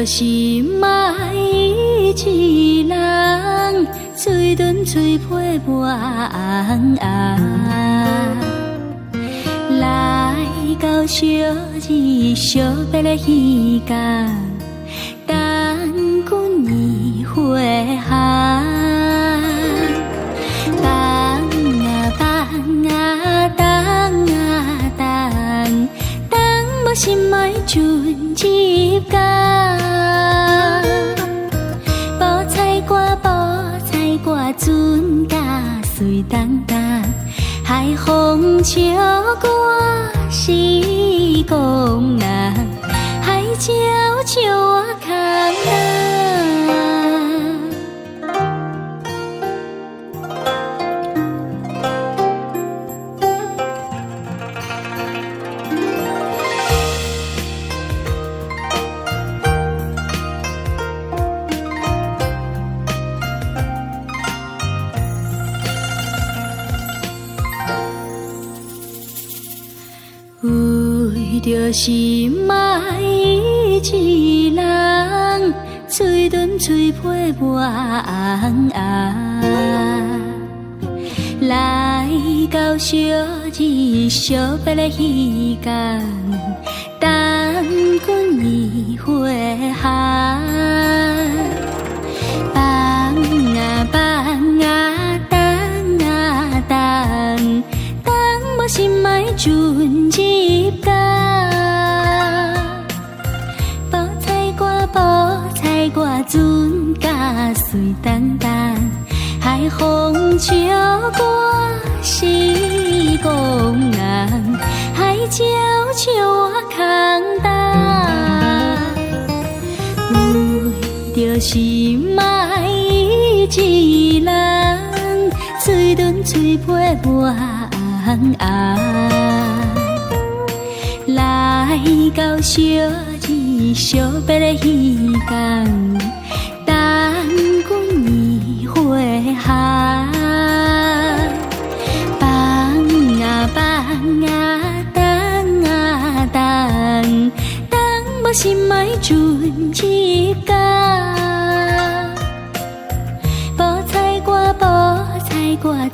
着心爱一人，嘴唇嘴皮抹红红，来到小日惜别的时间，等君年花香。放啊放啊放啊放，等无心爱准入江。报菜歌船甲水东东，海风笑我是公人，海鸟笑我空人。为着心爱一人，嘴唇嘴皮抹红红，来到小日惜别的时间，等君年花香。放啊放啊放啊放，等无心爱准入江。报菜歌船甲水东东，海风笑我是公人，海鸟笑我空东。为着心爱一人，嘴唇嘴皮抹红红，来到小日惜别的时间，等君年花香。放啊放啊放啊放，等无心爱准入江。报菜歌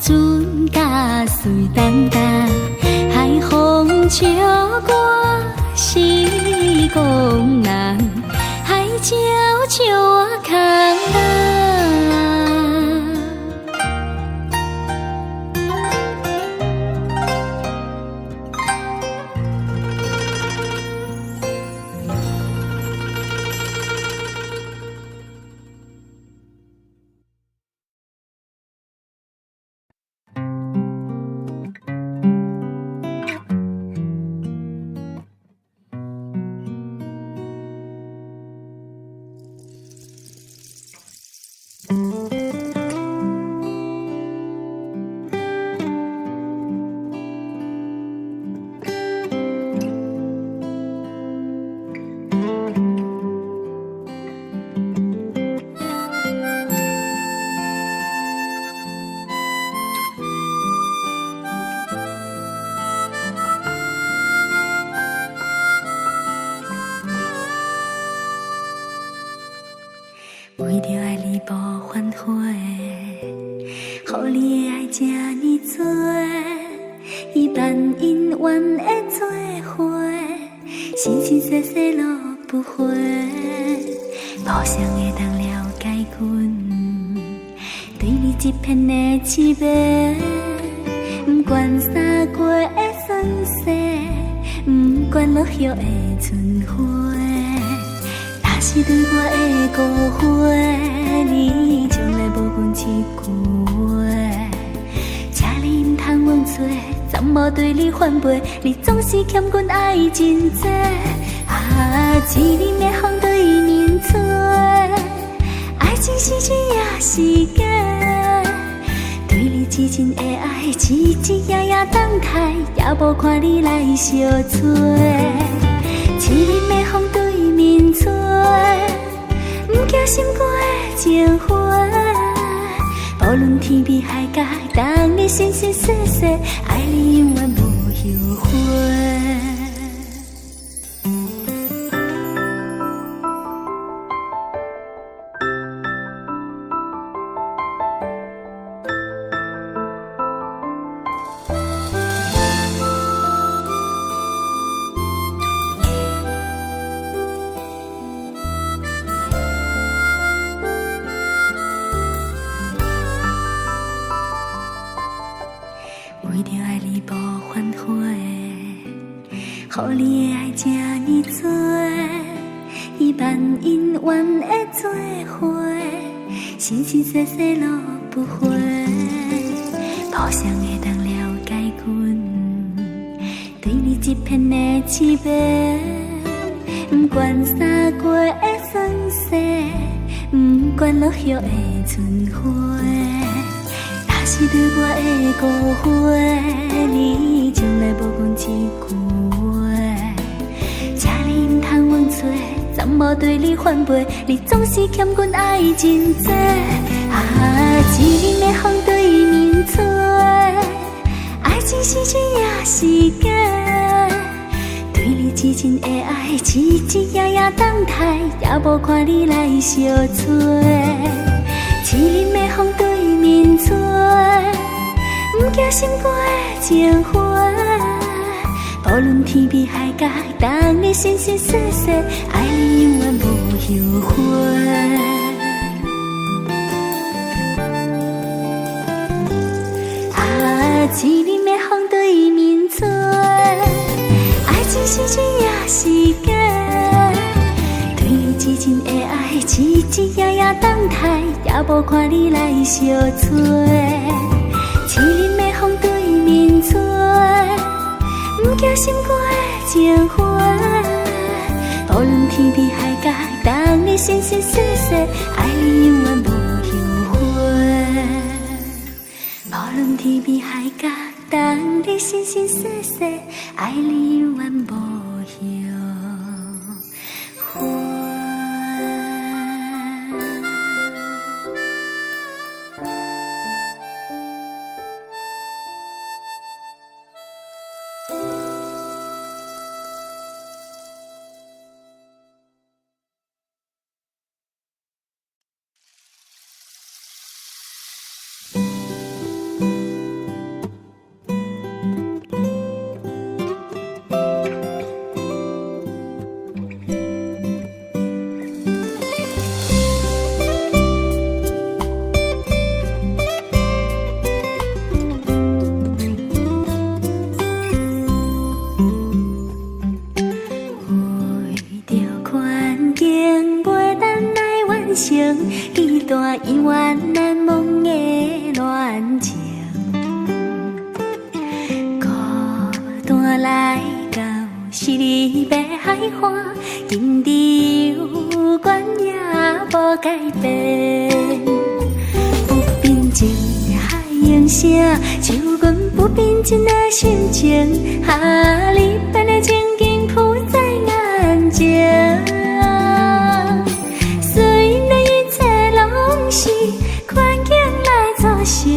船甲水东东，海风笑我是公人，海鸟笑我空人。为着爱你无反悔，予你的爱这呢多，伊万因缘的做伙，生生世世路不回，互相会当了解阮，对你一片的痴迷，不管三月的酸涩，不管落叶的春花。若是对我的误会，你从来无阮一句话，请你唔通忘记，暂无对你反背，你总是欠阮爱真多。一年的风对面吹，爱情是真也是假，对你真情的爱，一日夜夜等待，也无看你来相催。一年的风对面吹，不惊心肝的情花，无论天边海角，等你生生世世，爱你永远无后悔。做，伊万因缘的做伙，生生世世路不回。互相会当了解阮，对你一片的痴迷，不管三月的霜雪，不管落叶的春花。若是对我的误会，你从来无讲一句话，请你唔通忘错，暂无对你反背，你总是欠阮爱真多。一年的风对面吹，爱情是真也是假，对你痴情的爱，日日夜夜等待，也无看你来相催。一年的风对面吹，不惊心肝的情花，无论天边海角，等你生生世世，爱你永远无后悔。一年的风对面吹，爱情是真也是假，对你痴情的爱，日日夜夜等待，也无看你来相催。一年的风对面吹，不惊心肝的情花，无论天边海角，等你生生世世，爱你永远无后悔。无论天边海角，等你生生世世，爱你永远无后悔。一段永远难忘的恋情，孤单来到是你要海花，今日有关也无改变。不平静海涌声，像阮不平静的心情，你变的情景浮在眼前。是环境来造成，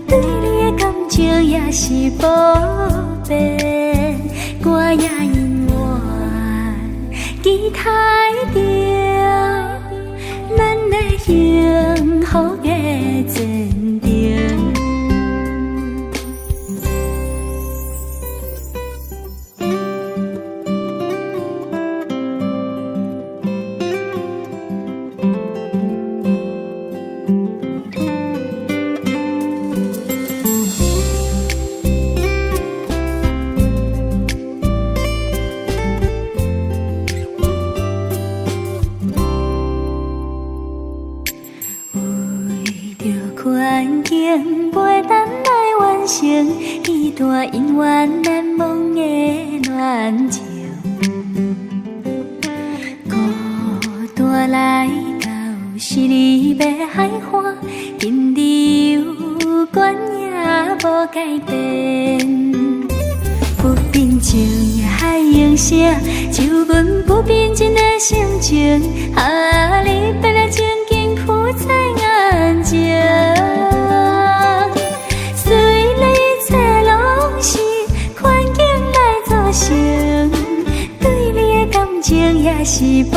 对你的感情也是无变，我也永远期待着咱的幸福的前程。环境袂当来完成一段永远难忘的恋情，孤单来到是你要海花，今日有关也无改变。不平静的海涌声，像阮不平静的心情，你变的情景浮在眼前。也是无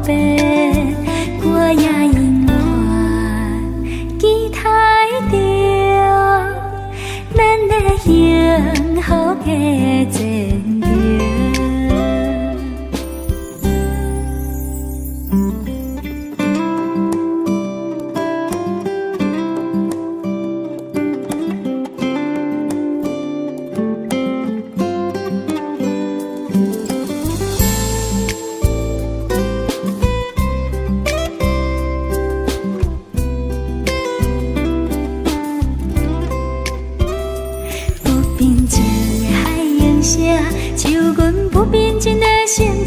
变，我也永远期待着咱的幸福的前程。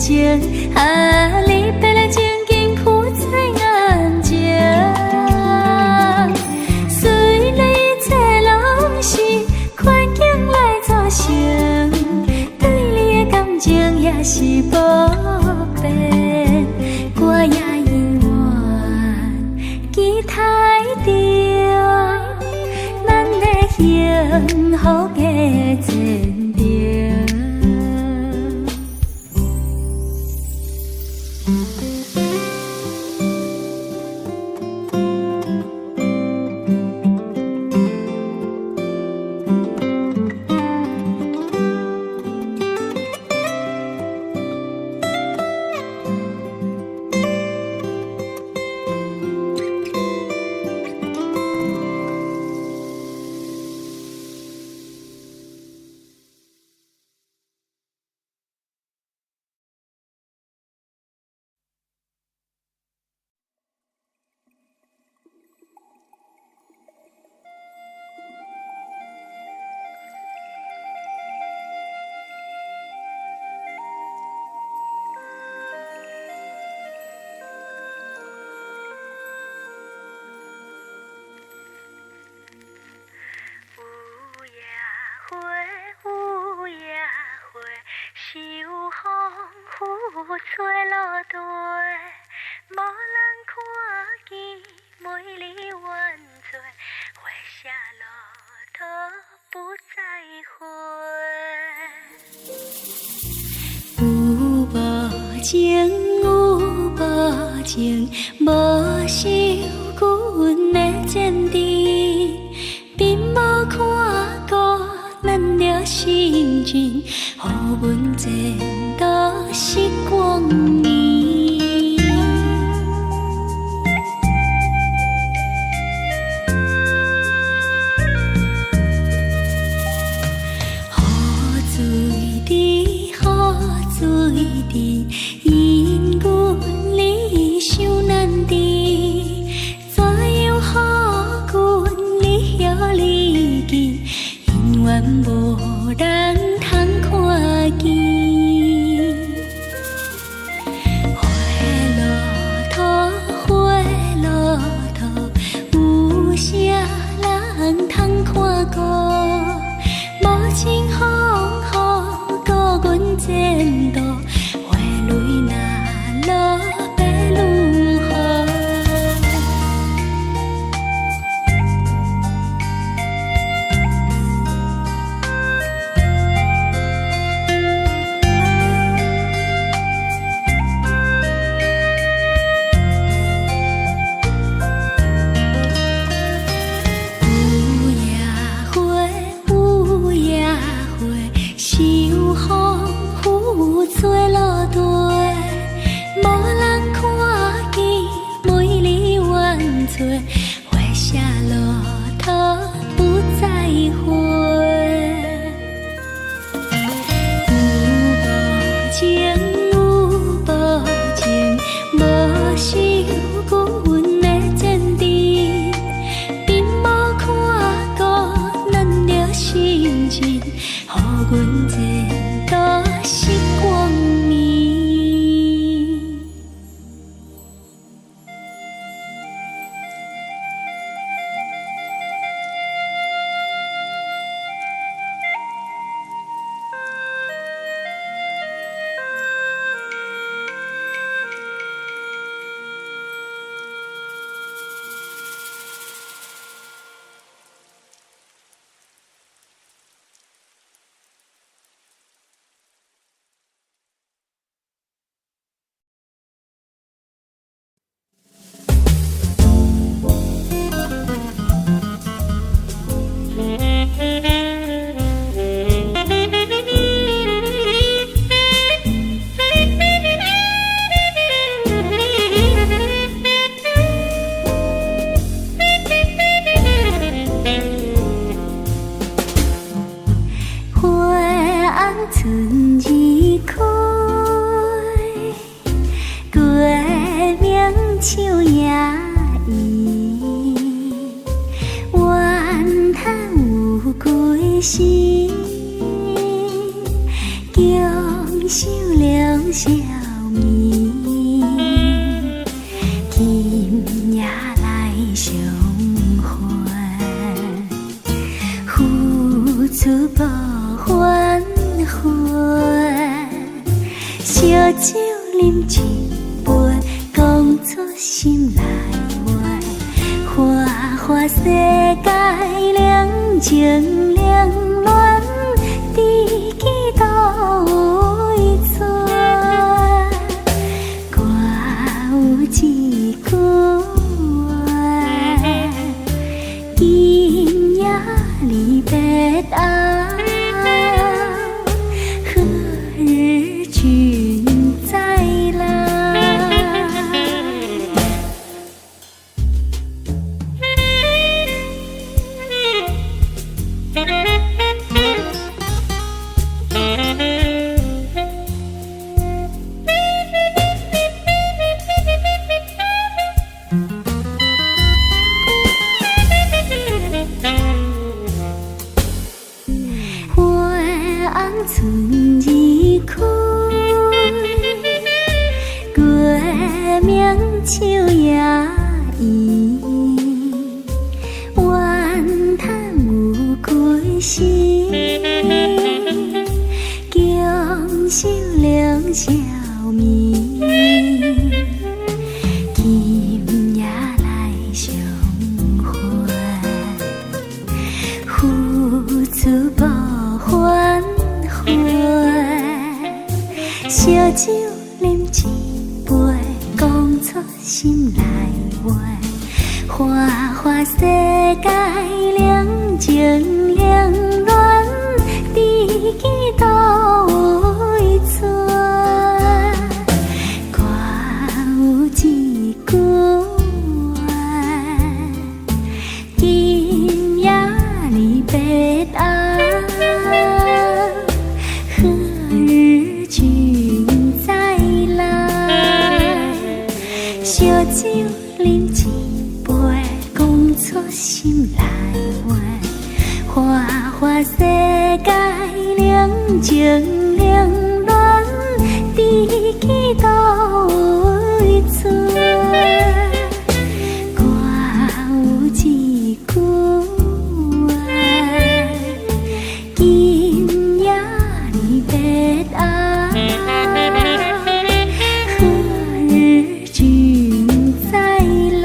情，啊，离别来情景浮在眼前。虽然一切拢是环境来造成，对你的感情也是无变，我也永远期待着咱的幸福的前程。吹落地，无人看见美丽原罪，花谢落土不再回。有无情，有无情，无受阮的坚持，并无看过咱的心情，予阮前途是光明。雨水滴，雨水滴，因阮离伤难治，怎样予阮离晓离去，永远无人通看见。人通看过，无情风雨顾阮前途，花泪若落要如何？吹落地，无人看见美丽原罪，花谢落土不再回。有无情，有无情，无受阮的坚持，并无看过咱的心情，予阮前途是光明。春日开，月明树也圆，怨叹有几时，强收良宵。今夜来相会，付出无反悔，烧酒饮一杯，讲出心内话，花花世界两情两恋，知己都有一撮。我有一句话，今夜离别后，何日君再来？春已开，月明秋也圆，怨叹有归时，强手两笑面，今夜来相会，付出无反烧酒饮一杯，讲出心内话，花花世界两情两恋，知己都有一撮。我有一句话，今夜离别后，烧酒饮一杯，讲出心内话，花花世界两情两恋，知己都有一撮。我有一句话，今夜离别后，何日君再来？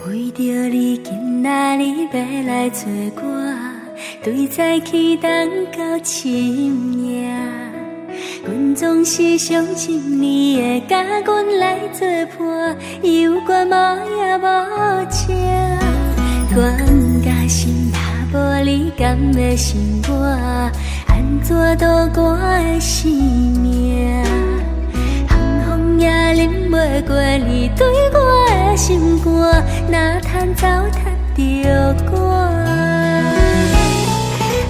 为着你今仔日要来找我，对早起等到深夜，阮总是相信你会甲阮来作伴，有关无也无情，悬甲心头无你甘会心我，安怎度我的生命？风也淋袂过你对我的心肝，哪通糟蹋着我？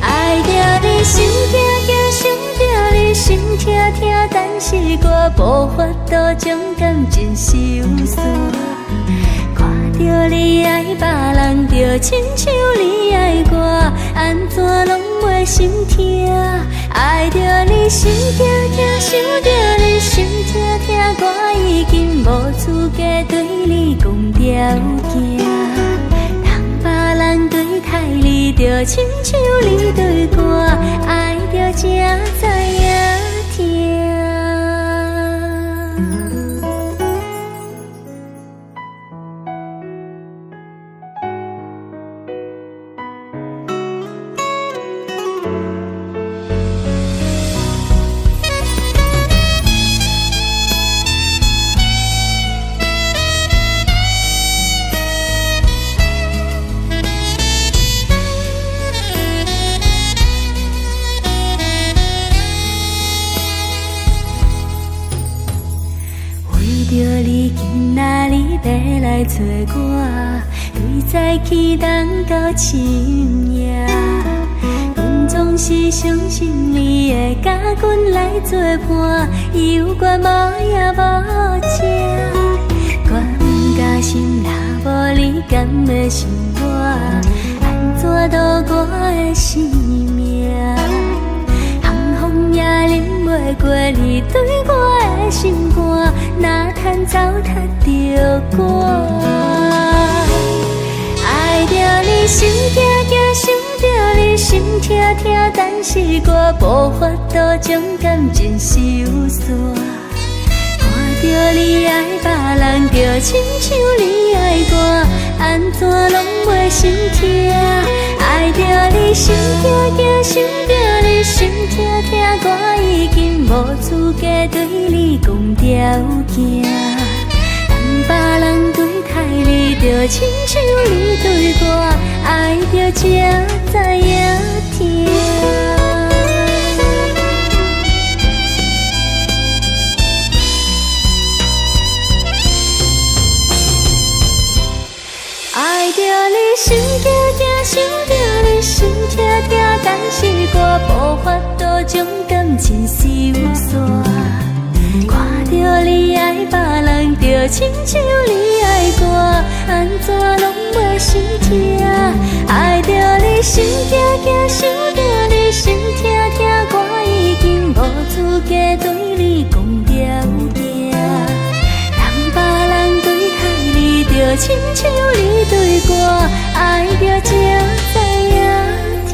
爱着你心惊惊，想着你心痛痛，但是我无法度将感情收煞。看着你爱别人，就亲像你爱我，安怎拢袂心痛？爱着你心惊惊，想着你心痛痛，我已经无资格对你讲条件。着亲像你对我，爱着才知影疼。为着你今仔日要来找我，对早起等到深夜，阮总是相信你会甲阮来作伴，犹原无影无迹。我不甘心，若无你甘会想我，安怎度我的生命？寒风也忍袂过你对我的心肝，哪通糟蹋着我？爱着你心惊惊，想着你心痛痛，但是我无法度将感情收煞。看着你爱别人，就亲像你爱我，安怎拢袂心痛？爱着你心惊惊，想着你心痛痛，我已经无资格对你讲条件。当别人对待你，就亲像你对我，爱着才知影疼。爱着你心惊惊，想着你心痛痛，但是我无法度将感情收煞。看着你爱别人，就亲像你爱我，安怎拢袂心痛？爱着你心惊惊，想着你心痛痛，我已经无资格对你讲条件。当别人对待你，就亲像你对我，爱着才知影疼。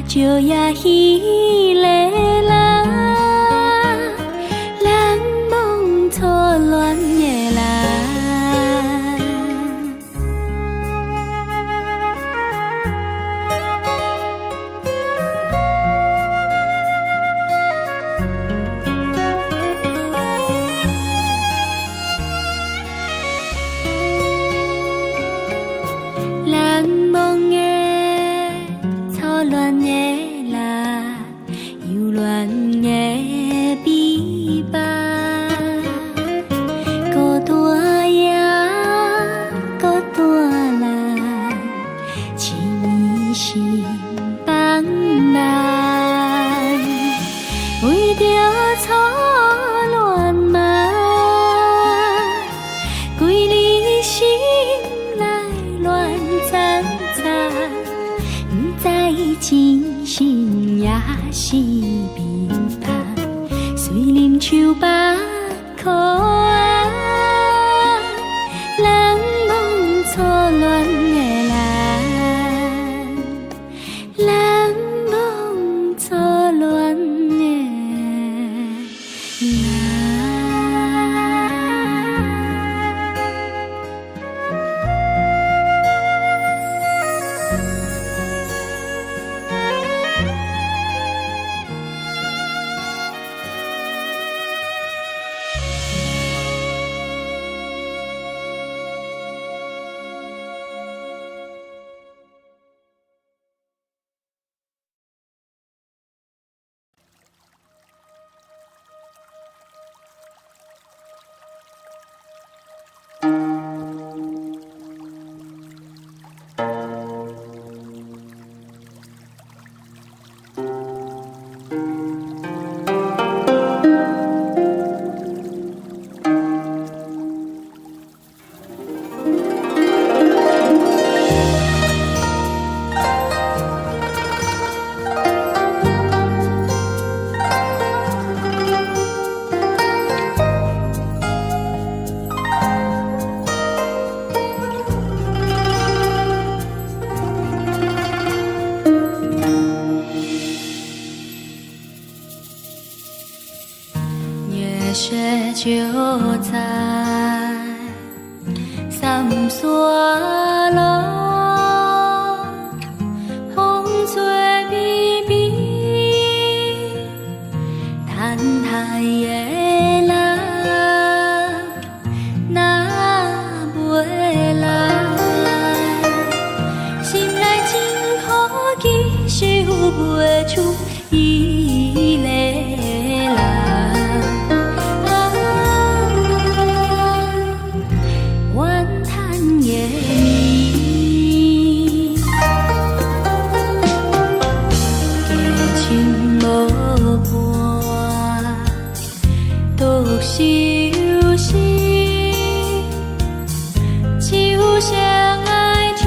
就也彼个人。初恋嘛，规日心内乱糟糟，不知真心也是迷茫，随啉酒吧苦啊，人忘初恋的人，人忘初恋的人。雪就在三山路，风吹微微，等待的人若袂来，心内真苦记，想袂出伊个人。休息，就像爱情，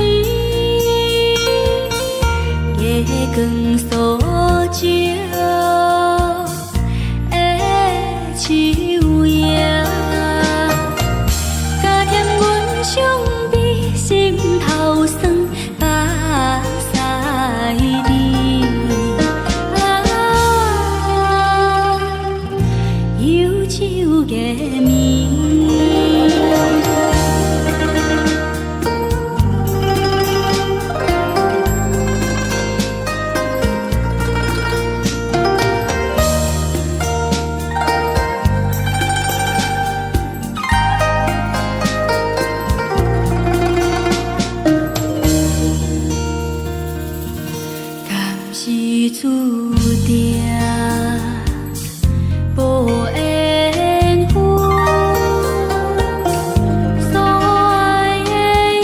月光所照的树影，加添阮伤悲，心头酸，目屎滴。忧愁的眠。敢是注定？无缘分，所爱的伊，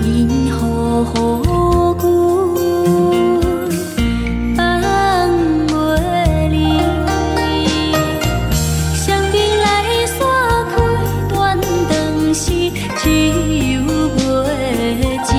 因何阮放袂离？双臂来散开，断肠时只有袂止。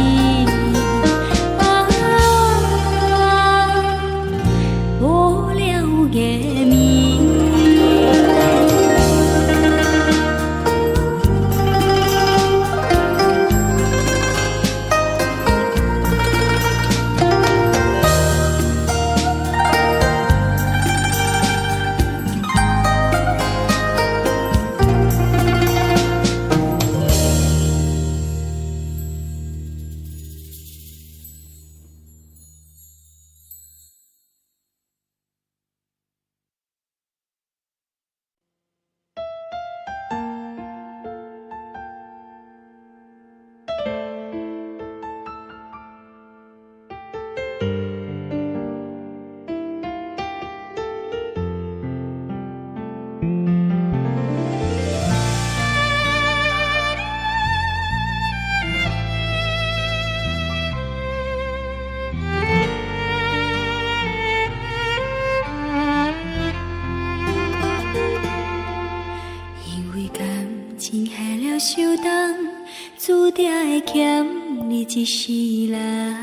注定会欠你一世人。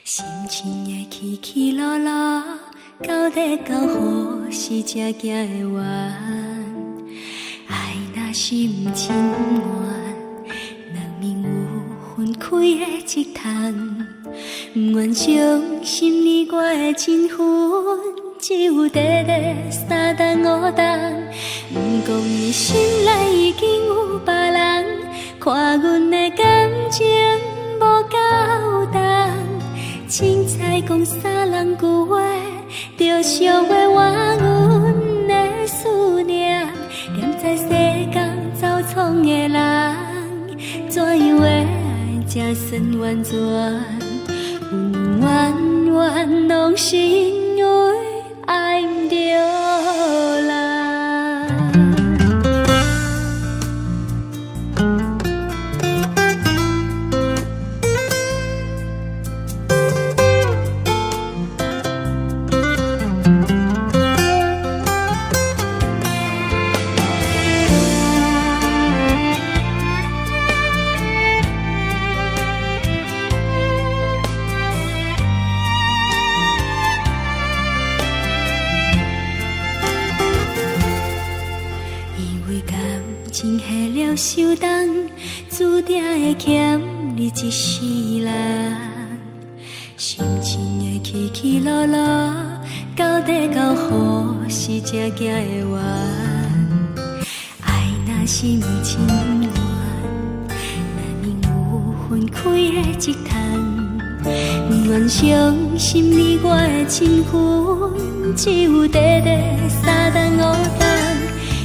心情的起起落落，到底到何时才行会完？爱若是不情愿，两面有分开的一趟，不愿相信你我的情分，只有短短3顿5顿。不讲你心内已经有别人，看阮的感情无够重。凊彩讲三人句话，就伤的换阮的思念。念在世间走闯的人，怎样的爱才算完全？冤冤拢是因为爱不着人。受冻，注定会欠你一世人。心情的起起落落，到底到何时才行会完？爱若是不情愿，难免有分开的一趟。不愿相信你我的情分，只有短短3顿5顿。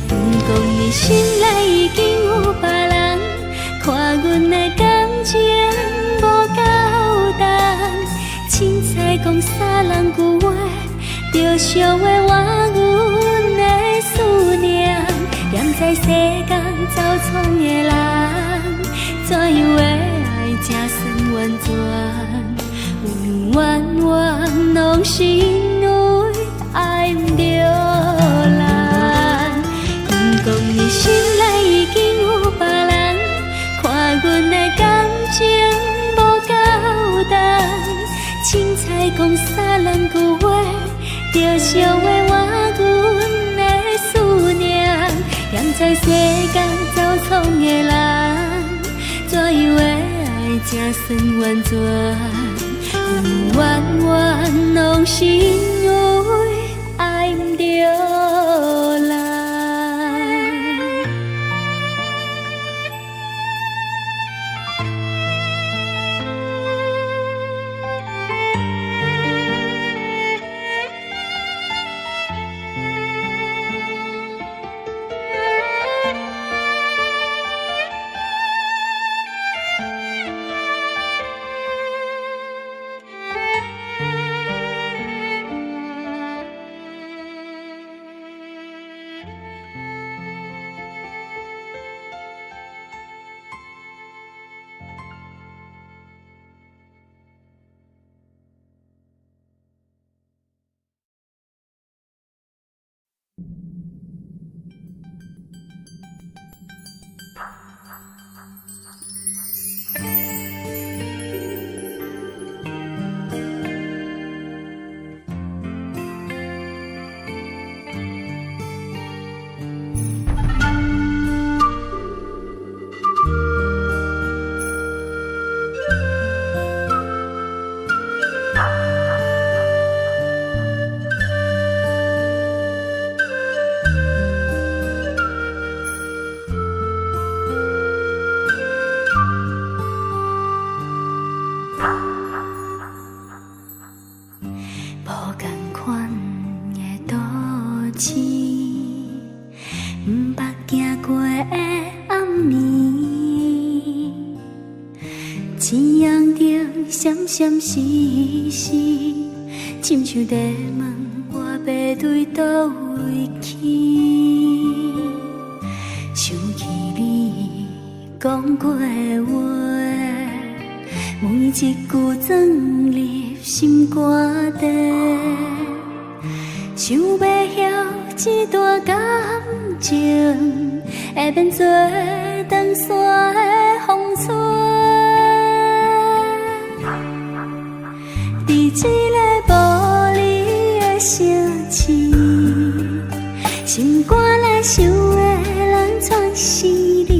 不讲你心内已经有别人，看阮的感情无够重。凊彩讲三人句话，就伤的换阮的思念。念在世间走闯的人，怎样的爱才算完全？冤冤拢是因为爱不着人。讲你心内已经有别人，看阮的感情无够重。凊彩讲三人句话，就伤的换阮的思念。念在世间走闯的人，怎样的爱才算完全？冤冤拢是因为爱不着人。夕阳中闪闪时时，深秋地问我要对倒位去。想起你讲过的话，每一句钻入心肝底，想要晓一段感情，会变做长山的风吹。伫一个无你的城市，心肝内想的人全是你。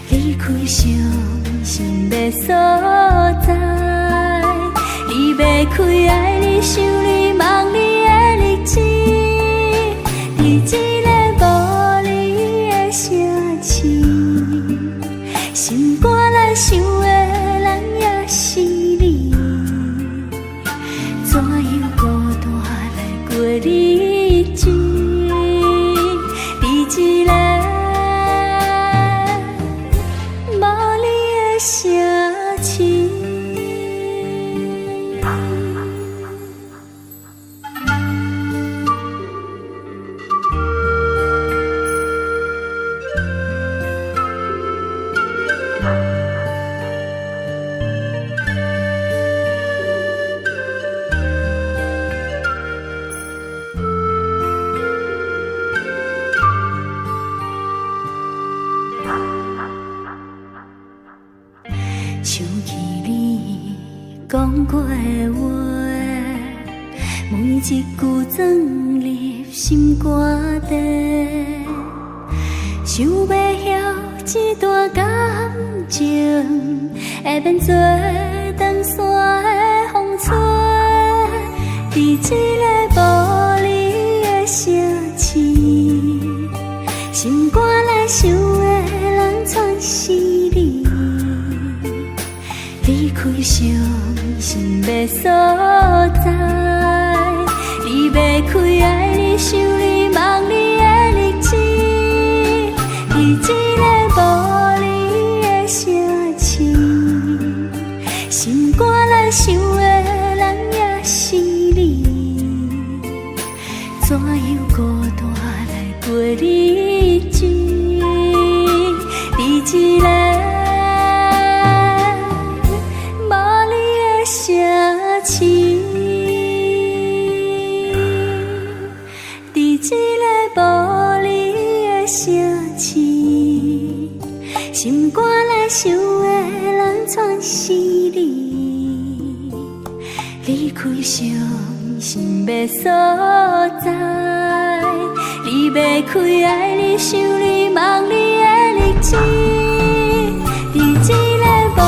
离开伤心的所在，你要开爱你、想你、梦你的日子。伫一个无你的城市，心肝内想的人也是你。怎样孤单来过日子？伫一个无你的城市。想起你讲过的话，每一句钻入心肝底。想要晓一段感情，会变做长山的风吹。伫一个无你的城市，心肝内想的人全是你。离开伤心的所在，你要开爱你、想你、梦你的日子。伫一个无你的城市，心肝内想的人也是你。怎样孤单来过日子？伫一个城市，伫一个无你的城市，心肝内想的人全是你。离开伤心的所在，你要开爱你、想你、梦你的日子。伫一个无